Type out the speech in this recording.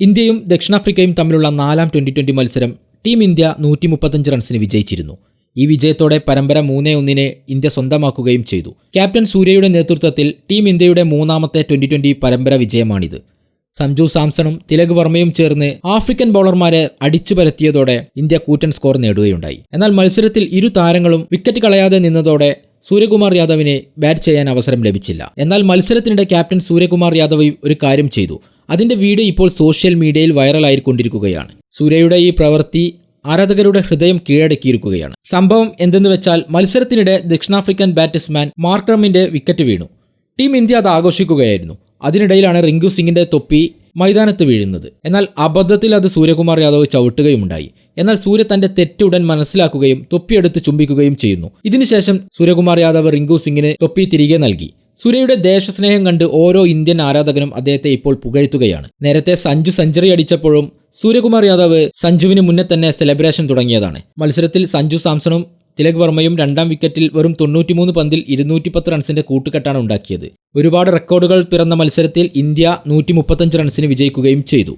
ഇന്ത്യയും ദക്ഷിണാഫ്രിക്കയും തമ്മിലുള്ള 4ാം ട്വന്റി മത്സരം ടീം ഇന്ത്യ 135 റൺസിന് വിജയിച്ചിരുന്നു. ഈ വിജയത്തോടെ പരമ്പര 3-1 ഇന്ത്യ സ്വന്തമാക്കുകയും ചെയ്തു. ക്യാപ്റ്റൻ സൂര്യയുടെ നേതൃത്വത്തിൽ ടീം ഇന്ത്യയുടെ 3ാമത്തെ ട്വന്റി പരമ്പര വിജയമാണിത്. സഞ്ജു സാംസണും തിലക് വർമ്മയും ചേർന്ന് ആഫ്രിക്കൻ ബൗളർമാരെ അടിച്ചു പരത്തിയതോടെ ഇന്ത്യ കൂറ്റൻ സ്കോർ നേടുകയുണ്ടായി. എന്നാൽ മത്സരത്തിൽ ഇരു താരങ്ങളും വിക്കറ്റ് കളയാതെ നിന്നതോടെ സൂര്യകുമാർ യാദവിന് ബാറ്റ് ചെയ്യാൻ അവസരം ലഭിച്ചില്ല. എന്നാൽ മത്സരത്തിനിടെ ക്യാപ്റ്റൻ സൂര്യകുമാർ യാദവ് ഒരു കാര്യം ചെയ്തു. അതിന്റെ വീഡിയോ ഇപ്പോൾ സോഷ്യൽ മീഡിയയിൽ വൈറലായിക്കൊണ്ടിരിക്കുകയാണ്. സൂര്യയുടെ ഈ പ്രവൃത്തി ആരാധകരുടെ ഹൃദയം കീഴടക്കിയിരിക്കുകയാണ്. സംഭവം എന്തെന്ന് വെച്ചാൽ മത്സരത്തിനിടെ ദക്ഷിണാഫ്രിക്കൻ ബാറ്റ്സ്മാൻ മാർക്രമിന്റെ വിക്കറ്റ് വീണു. ടീം ഇന്ത്യ അത് ആഘോഷിക്കുകയായിരുന്നു. അതിനിടയിലാണ് റിങ്കു സിംഗിന്റെ തൊപ്പി മൈതാനത്ത് വീഴുന്നത്. എന്നാൽ അബദ്ധത്തിൽ അത് സൂര്യകുമാർ യാദവ് ചവിട്ടുകയുമുണ്ടായി. എന്നാൽ സൂര്യ തന്റെ തെറ്റ് ഉടൻ മനസ്സിലാക്കുകയും തൊപ്പിയെടുത്ത് ചുംബിക്കുകയും ചെയ്യുന്നു. ഇതിനുശേഷം സൂര്യകുമാർ യാദവ് റിങ്കു സിംഗിന് തൊപ്പി തിരികെ നൽകി. സൂര്യയുടെ ദേശസ്നേഹം കണ്ട് ഓരോ ഇന്ത്യൻ ആരാധകനും അദ്ദേഹത്തെ ഇപ്പോൾ പുകഴ്ത്തുകയാണ്. നേരത്തെ സഞ്ജു സെഞ്ചുറി അടിച്ചപ്പോഴും സൂര്യകുമാർ യാദവ് സഞ്ജുവിന് മുന്നേ തന്നെ സെലിബ്രേഷൻ തുടങ്ങിയതാണ്. മത്സരത്തിൽ സഞ്ജു സാംസണും തിലക് വർമ്മയും 2ാം വിക്കറ്റിൽ വെറും 93 പന്തിൽ 210 റൺസിന്റെ കൂട്ടുകെട്ടാണ് ഉണ്ടാക്കിയത്. ഒരുപാട് റെക്കോർഡുകൾ പിറന്ന മത്സരത്തിൽ ഇന്ത്യ 135 റൺസിന് വിജയിക്കുകയും ചെയ്തു.